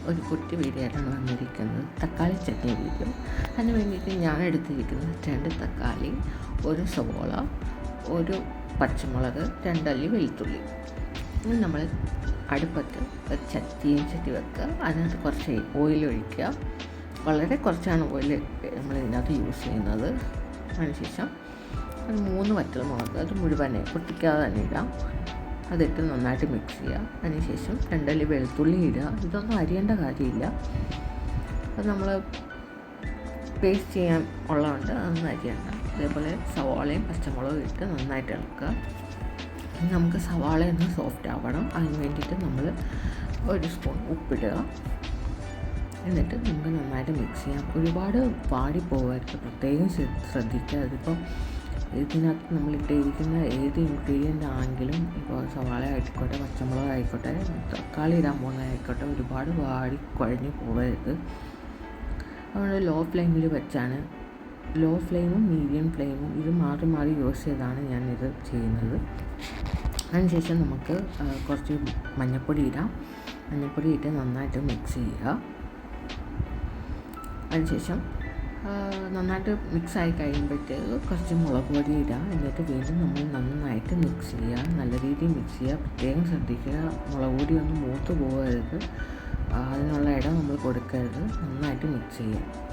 ഒരു കുട്ടി വീഡിയോ ആയിട്ടാണ് വന്നിരിക്കുന്നത്, തക്കാളി ചട്നി വീഡിയോ. അതിന് വേണ്ടിയിട്ട് ഞാൻ എടുത്തിരിക്കുന്നത് 2 തക്കാളി, 1 സവോള, 1 പച്ചമുളക്, 2 അല്ലി വെളുത്തുള്ളി. ഇനി നമ്മൾ അടുപ്പത്ത് ഒരു ചട്ടി വെക്കുക. അതിനകത്ത് കുറച്ച് ഓയിൽ ഒഴിക്കുക. വളരെ കുറച്ചാണ് ഓയിൽ നമ്മൾ ഇതിനകത്ത് യൂസ് ചെയ്യുന്നത്. അതിനുശേഷം ഒരു 3 വറ്റൽമുളക്, അത് മുഴുവനെ പൊട്ടിക്കാതെ തന്നെ ഇടാം. അതിട്ട് നന്നായിട്ട് മിക്സ് ചെയ്യുക. അതിനുശേഷം 2 അല്ലി വെളുത്തുള്ളി ഇടുക. ഇതൊന്നും അരിയേണ്ട കാര്യമില്ല, അത് നമ്മൾ പേസ്റ്റ് ചെയ്യാൻ ഉള്ളതുകൊണ്ട് അതൊന്നും അരിയണ്ട. അതേപോലെ സവാളയും പച്ചമുളകും ഇട്ട് നന്നായിട്ട് ഇളക്കുക. നമുക്ക് സവാള ഒന്ന് സോഫ്റ്റ് ആവണം. അതിന് വേണ്ടിയിട്ട് നമ്മൾ 1 സ്പൂൺ ഉപ്പിടുക. എന്നിട്ട് നമുക്ക് നന്നായിട്ട് മിക്സ് ചെയ്യാം. ഒരുപാട് പാടിപ്പോകരുത്, പ്രത്യേകം ശ്രദ്ധിക്കുക. അതിപ്പം ഇതിനകത്ത് നമ്മൾ ഇട്ടിരിക്കുന്ന ഏത് ഇൻഗ്രീഡിയൻ്റ് ആണെങ്കിലും, ഇപ്പോൾ സവാള ആയിക്കോട്ടെ, പച്ചമുളക് ആയിക്കോട്ടെ, തക്കാളി ഇടാൻ പോകുന്നതായിക്കോട്ടെ, ഒരുപാട് വാടി കുഴഞ്ഞു പോകരുത്. അതുകൊണ്ട് ലോ ഫ്ലെയിമിൽ വെച്ചാണ്, ലോ ഫ്ലെയിമും മീഡിയം ഫ്ലെയിമും ഇത് മാറി മാറി യൂസ് ചെയ്താണ് ഞാനിത് ചെയ്യുന്നത്. അതിനുശേഷം നമുക്ക് കുറച്ച് മഞ്ഞൾപ്പൊടി ഇടാം. മഞ്ഞൾപ്പൊടി ഇട്ട് നന്നായിട്ട് മിക്സ് ചെയ്യുക. അതിനുശേഷം നന്നായിട്ട് മിക്സായി കഴിയുമ്പോഴത്തേക്ക് കുറച്ച് മുളക് പൊടി ഇടുക. എന്നിട്ട് വീണ്ടും നമ്മൾ നന്നായിട്ട് മിക്സ് ചെയ്യുക, നല്ല രീതിയിൽ മിക്സ് ചെയ്യുക. പ്രത്യേകം ശ്രദ്ധിക്കുക, മുളക് പൊടി ഒന്നും മൂത്ത് പോകരുത്, അതിനുള്ള ഇടം നമ്മൾ കൊടുക്കരുത്. നന്നായിട്ട് മിക്സ് ചെയ്യുക.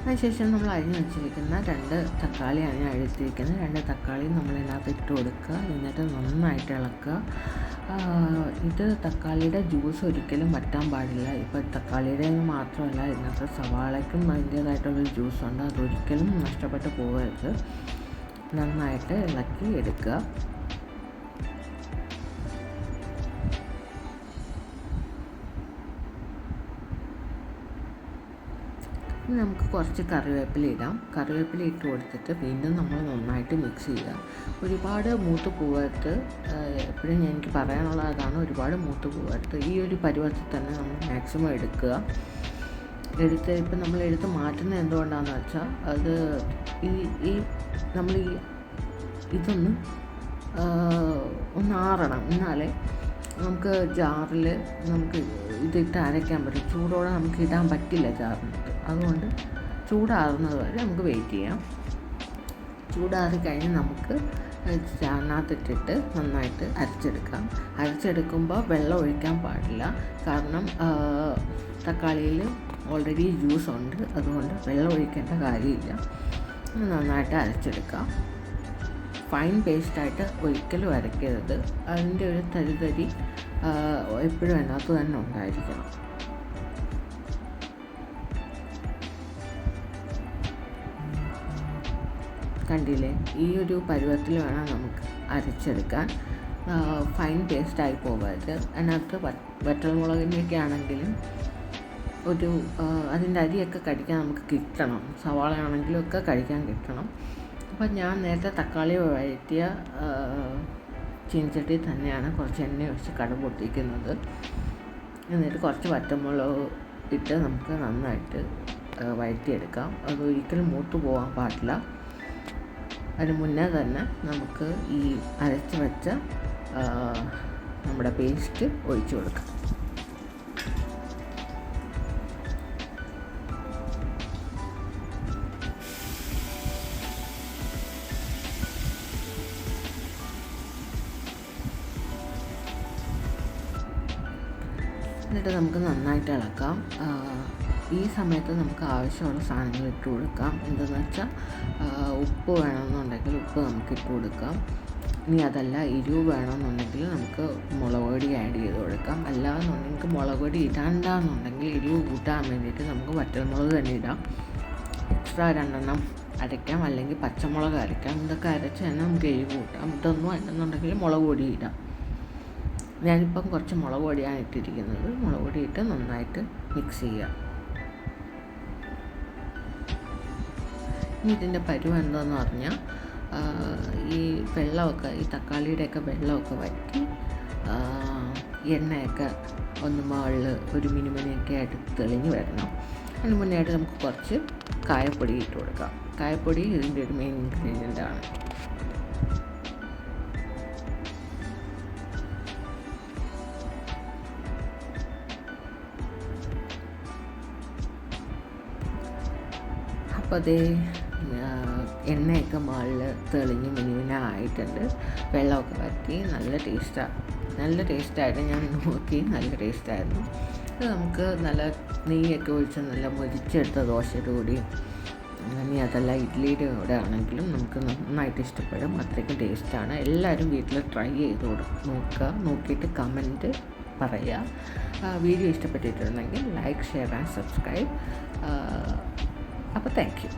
അതിനുശേഷം നമ്മൾ അരിഞ്ഞ് വെച്ചിരിക്കുന്ന 2 തക്കാളിയാണ് ഞാൻ എടുത്തിരിക്കുന്നത്. 2 തക്കാളി നമ്മൾ ഇതിനകത്ത് ഇട്ട് കൊടുക്കുക. എന്നിട്ട് നന്നായിട്ട് ഇളക്കുക. ഇത് തക്കാളിയുടെ ജ്യൂസ് ഒരിക്കലും വറ്റാൻ പാടില്ല. ഇപ്പോൾ തക്കാളിയുടെ മാത്രമല്ല, ഇതിനകത്ത് സവാളയ്ക്കും അതിൻ്റേതായിട്ടുള്ളൊരു ജ്യൂസുണ്ട്. അതൊരിക്കലും നഷ്ടപ്പെട്ട് പോകരുത്. നന്നായിട്ട് ഇളക്കി എടുക്കുക. നമുക്ക് കുറച്ച് കറിവേപ്പില ഇടാം. കറിവേപ്പില ഇട്ട് കൊടുത്തിട്ട് വീണ്ടും നമ്മൾ നന്നായിട്ട് മിക്സ് ചെയ്യുക. ഒരുപാട് മൂത്ത് പോകരുത്. എപ്പോഴും എനിക്ക് പറയാനുള്ള അതാണ്, ഒരുപാട് മൂത്ത് പോകരുത്. ഈ ഒരു പരുവത്തിൽ തന്നെ നമ്മൾ മാക്സിമം എടുക്കുക. ഇപ്പം നമ്മൾ എടുത്ത് മാറ്റുന്നത് എന്തുകൊണ്ടാണെന്ന് വെച്ചാൽ, അത് ഈ നമ്മൾ ഇതൊന്ന് ആറണം. എന്നാലേ നമുക്ക് ജാറിൽ നമുക്ക് ഇതിട്ട് അരയ്ക്കാൻ പറ്റും. ചൂടോടെ നമുക്ക് ഇടാൻ പറ്റില്ല ജാറിലിട്ട്. അതുകൊണ്ട് ചൂടാറുന്നത് വരെ നമുക്ക് വെയിറ്റ് ചെയ്യാം. ചൂടാറി കഴിഞ്ഞ് നമുക്ക് ചാറിനകത്തിട്ടിട്ട് നന്നായിട്ട് അരച്ചെടുക്കാം. അരച്ചെടുക്കുമ്പോൾ വെള്ളം ഒഴിക്കാൻ പാടില്ല, കാരണം തക്കാളിയിൽ ഓൾറെഡി ജ്യൂസ് ഉണ്ട്. അതുകൊണ്ട് വെള്ളം ഒഴിക്കേണ്ട കാര്യമില്ല. നന്നായിട്ട് അരച്ചെടുക്കാം. ഫൈൻ പേസ്റ്റായിട്ട് ഒരിക്കലും അരയ്ക്കരുത്. അതിൻ്റെ ഒരു തരി എപ്പോഴും അതിനകത്ത് തന്നെ ഉണ്ടായിരിക്കണം. കണ്ടില്ലേ, ഈ ഒരു പരുവത്തിൽ വേണം നമുക്ക് അരച്ചെടുക്കാൻ. ഫൈൻ പേസ്റ്റായി പോകരുത്. അതിനകത്ത് വറ്റൽമുളകിൻ്റെയൊക്കെ ആണെങ്കിലും ഒരു അതിൻ്റെ അരിയൊക്കെ കഴിക്കാൻ നമുക്ക് കിട്ടണം. സവാള ആണെങ്കിലും ഒക്കെ കഴിക്കാൻ കിട്ടണം. അപ്പം ഞാൻ നേരത്തെ തക്കാളി വഴറ്റിയ ചീനച്ചട്ടി തന്നെയാണ് കുറച്ച് എണ്ണ ഒഴിച്ച് കടുക് പൊട്ടിക്കുന്നത്. എന്നിട്ട് കുറച്ച് വറ്റൽമുളക് ഇട്ട് നമുക്ക് നന്നായിട്ട് വഴറ്റിയെടുക്കാം. അത് ഒരിക്കലും മൂത്ത് പോകാൻ പാടില്ല. അതിന് മുന്നേ തന്നെ നമുക്ക് ഈ അരച്ച് വെച്ച നമ്മുടെ പേസ്റ്റ് ഒഴിച്ചു കൊടുക്കാം. എന്നിട്ട് നമുക്ക് നന്നായിട്ട് ഇളക്കാം. ഈ സമയത്ത് നമുക്ക് ആവശ്യമുള്ള സാധനങ്ങൾ ഇട്ട് കൊടുക്കാം. എന്തെന്ന് വെച്ചാൽ, ഉപ്പ് വേണമെന്നുണ്ടെങ്കിൽ ഉപ്പ് നമുക്ക് ഇട്ട് കൊടുക്കാം. ഇനി അതല്ല, എരിവ് വേണമെന്നുണ്ടെങ്കിൽ നമുക്ക് മുളക് പൊടി ആഡ് ചെയ്ത് കൊടുക്കാം. അല്ലാന്നുണ്ടെങ്കിൽ മുളക് പൊടി ഇടാണ്ടെന്നുണ്ടെങ്കിൽ എരിവ് കൂട്ടാൻ വേണ്ടിയിട്ട് നമുക്ക് വറ്റൽമുളക് തന്നെ ഇടാം. എക്സ്ട്രാ 2 എണ്ണം അരയ്ക്കാം, അല്ലെങ്കിൽ പച്ചമുളക് അരയ്ക്കാം. ഇതൊക്കെ അരച്ച് തന്നെ നമുക്ക് എരിവ് കൂട്ടാം. ഇതൊന്നും അല്ലെന്നുണ്ടെങ്കിൽ മുളക് പൊടി ഇടാം. ഞാനിപ്പം കുറച്ച് മുളക് പൊടിയാണ് ഇട്ടിരിക്കുന്നത്. മുളക് പൊടി ഇട്ട് നന്നായിട്ട് മിക്സ് ചെയ്യുക. ഇനി ഇതിൻ്റെ പരുവം എന്താണെന്ന് പറഞ്ഞാൽ, ഈ വെള്ളമൊക്കെ, ഈ തക്കാളിയുടെയൊക്കെ വെള്ളമൊക്കെ വറ്റി എണ്ണയൊക്കെ ഒന്ന് മുകളിൽ ഒരു മിനിമണിയൊക്കെ ആയിട്ട് തെളിഞ്ഞ് വരണം. അതിന് മുന്നേ ആയിട്ട് നമുക്ക് കുറച്ച് കായപ്പൊടി ഇട്ട് കൊടുക്കാം. കായപ്പൊടി ഇതിൻ്റെ ഒരു മെയിൻ ഇൻഗ്രീഡിയൻ്റ് ആണ്. അപ്പോൾ അതേ എണ്ണയൊക്കെ മുകളിൽ തെളിഞ്ഞ് മിനുവിനായിട്ടുണ്ട്. വെള്ളമൊക്കെ വറ്റി നല്ല ടേസ്റ്റായിട്ട് ഞാൻ നോക്കി, നല്ല ടേസ്റ്റായിരുന്നു. അത് നമുക്ക് നല്ല നെയ്യൊക്കെ ഒഴിച്ച് നല്ല മുരിച്ചെടുത്ത ദോശയുടെ കൂടിയും ഇനി അതല്ല ഇഡ്ഡലിയുടെ കൂടെ ആണെങ്കിലും നമുക്ക് നന്നായിട്ട് ഇഷ്ടപ്പെടും. അത്രയ്ക്കും ടേസ്റ്റാണ്. എല്ലാവരും വീട്ടിൽ ട്രൈ ചെയ്ത് നോക്കിയിട്ട് കമൻറ്റ് പറയുക. വീഡിയോ ഇഷ്ടപ്പെട്ടിട്ടുണ്ടെങ്കിൽ ലൈക്ക്, ഷെയർ ആൻഡ് സബ്സ്ക്രൈബ്. അപ്പോൾ താങ്ക് യു.